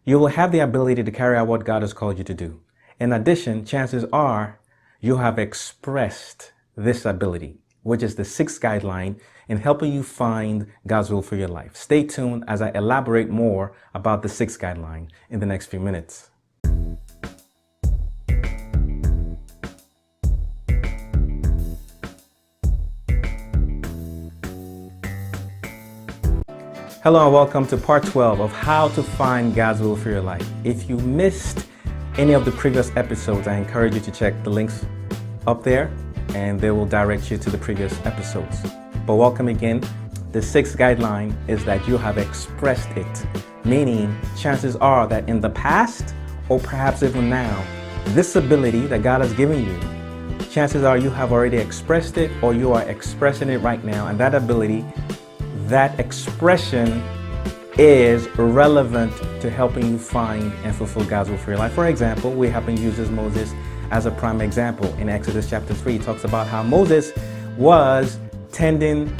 you will have the ability to carry out what God has called you to do. In addition, chances are you have expressed this ability, which is the sixth guideline in helping you find God's will for your life. Stay tuned as I elaborate more about the sixth guideline in the next few minutes. Hello and welcome to part 12 of how to find God's will for your life. If you missed any of the previous episodes, I encourage you to check the links up there and they will direct you to the previous episodes. But welcome again. The sixth guideline is that you have expressed it, meaning chances are that in the past or perhaps even now, this ability that God has given you, chances are you have already expressed it or you are expressing it right now, and that ability, that expression is relevant to helping you find and fulfill God's will for your life. For example, we happen to use Moses as a prime example. In Exodus chapter 3, it talks about how Moses was tending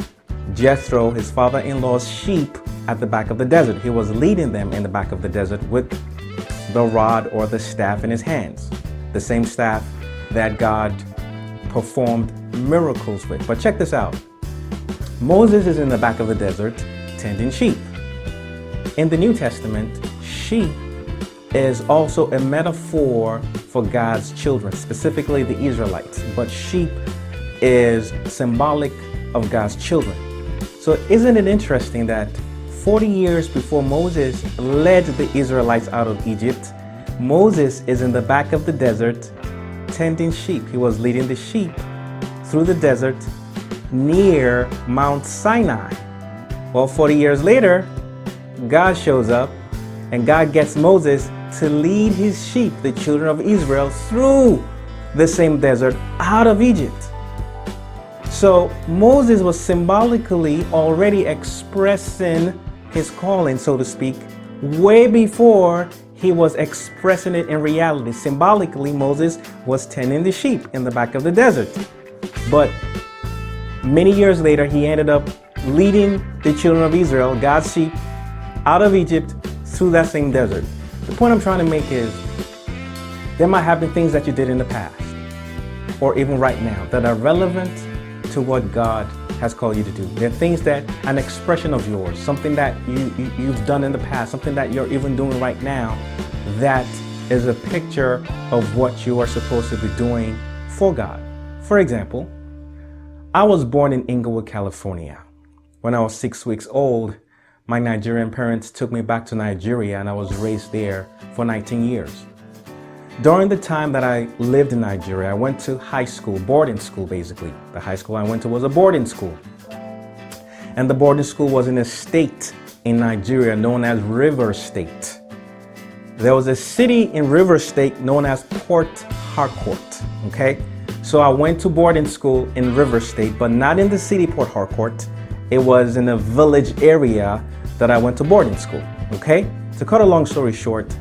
Jethro, his father-in-law's sheep, at the back of the desert. He was leading them in the back of the desert with the rod or the staff in his hands, the same staff that God performed miracles with. But check this out. Moses is in the back of the desert tending sheep. In the New Testament, sheep is also a metaphor for God's children, specifically the Israelites. But sheep is symbolic of God's children. So isn't it interesting that 40 years before Moses led the Israelites out of Egypt, Moses is in the back of the desert tending sheep. He was leading the sheep through the desert near Mount Sinai. Well, 40 years later, God shows up and God gets Moses to lead his sheep, the children of Israel, through the same desert out of Egypt. So Moses was symbolically already expressing his calling, so to speak, way before he was expressing it in reality. Symbolically, Moses was tending the sheep in the back of the desert. But many years later, he ended up leading the children of Israel, God's sheep, out of Egypt through that same desert. The point I'm trying to make is there might have been things that you did in the past or even right now that are relevant to what God has called you to do. There are things that an expression of yours, something that you've done in the past, something that you're even doing right now, that is a picture of what you are supposed to be doing for God. For example, I was born in Inglewood, California. When I was 6 weeks old, my Nigerian parents took me back to Nigeria and I was raised there for 19 years. During the time that I lived in Nigeria, I went to high school, boarding school basically. The high school I went to was a boarding school. And the boarding school was in a state in Nigeria known as River State. There was a city in River State known as Port Harcourt, okay? So I went to boarding school in River State, but not in the city Port Harcourt. It was in a village area that I went to boarding school, okay? To cut a long story short,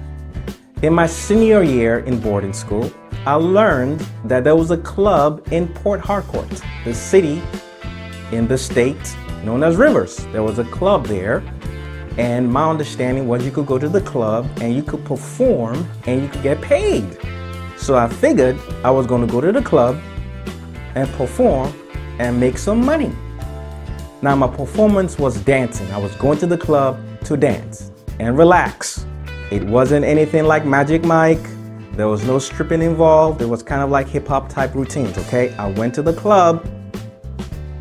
in my senior year in boarding school, I learned that there was a club in Port Harcourt, the city in the state known as Rivers. There was a club there, and my understanding was you could go to the club and you could perform and you could get paid. So I figured I was going to go to the club and perform and make some money. Now my performance was dancing. I was going to the club to dance and relax. It wasn't anything like Magic Mike. There was no stripping involved. It was kind of like hip hop type routines, okay? I went to the club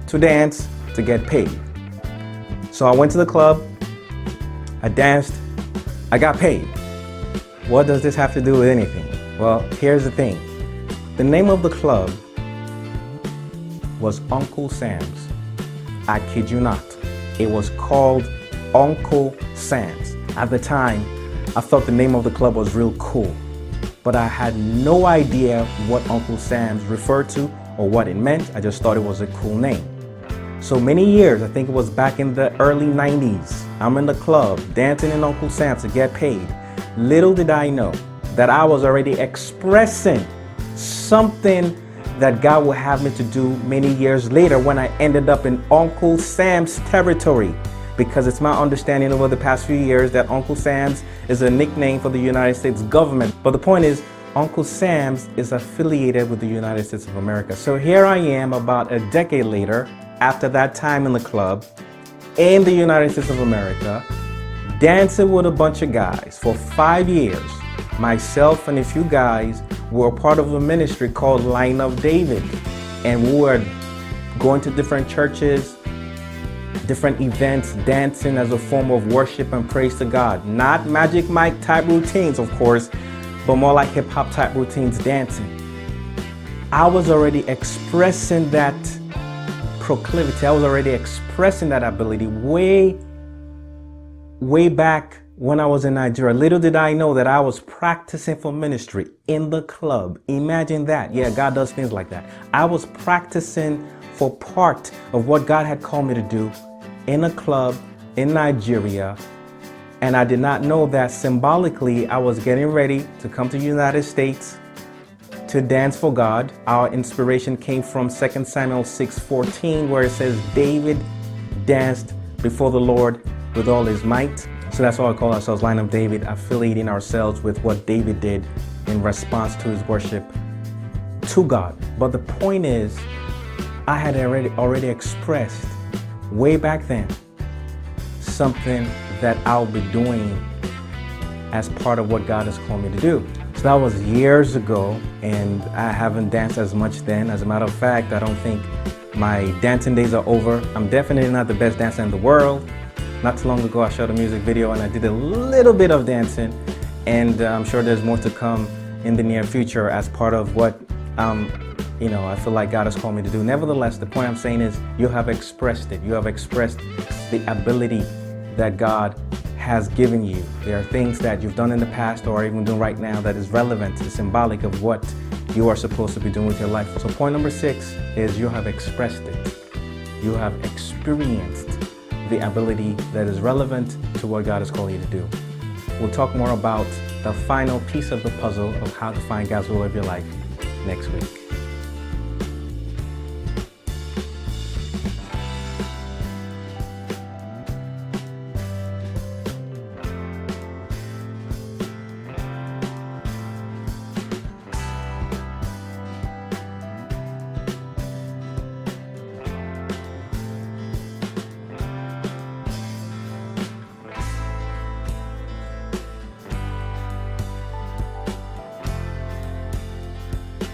to dance to get paid. So I went to the club, I danced, I got paid. What does this have to do with anything? Well, here's the thing. The name of the club was Uncle Sam's. I kid you not. It was called Uncle Sam's. At the time, I thought the name of the club was real cool, but I had no idea what Uncle Sam's referred to or what it meant. I just thought it was a cool name. So many years, I think it was back in the early 90s, I'm in the club dancing in Uncle Sam's to get paid. Little did I know that I was already expressing something that God would have me to do many years later when I ended up in Uncle Sam's territory. because it's my understanding over the past few years that Uncle Sam's is a nickname for the United States government. But the point is, Uncle Sam's is affiliated with the United States of America. So here I am about a decade later, after that time in the club, in the United States of America, dancing with a bunch of guys for 5 years. Myself and a few guys were part of a ministry called Line of David. And we were going to different churches, different events, dancing as a form of worship and praise to God. Not Magic Mike type routines, of course, but more like hip hop type routines, dancing. I was already expressing that proclivity. I was already expressing that ability way back when I was in Nigeria. Little did I know that I was practicing for ministry in the club. Imagine that. Yeah, God does things like that. I was practicing for part of what God had called me to do in a club in Nigeria. And I did not know that symbolically I was getting ready to come to the United States to dance for God. Our inspiration came from 2 Samuel 6:14, where it says David danced before the Lord with all his might. So that's why I call ourselves Line of David, affiliating ourselves with what David did in response to his worship to God. But the point is, I had already expressed way back then something that I'll be doing as part of what God has called me to do. So that was years ago, and I haven't danced as much then. As a matter of fact, I don't think my dancing days are over. I'm definitely not the best dancer in the world. Not too long ago, I shot a music video and I did a little bit of dancing, and I'm sure there's more to come in the near future as part of what I feel like God has called me to do. Nevertheless, the point I'm saying is you have expressed it. You have expressed the ability that God has given you. There are things that you've done in the past or even doing right now that is relevant, is symbolic of what you are supposed to be doing with your life. So point number 6 is you have expressed it. You have experienced the ability that is relevant to what God has called you to do. We'll talk more about the final piece of the puzzle of how to find God's will of your life next week.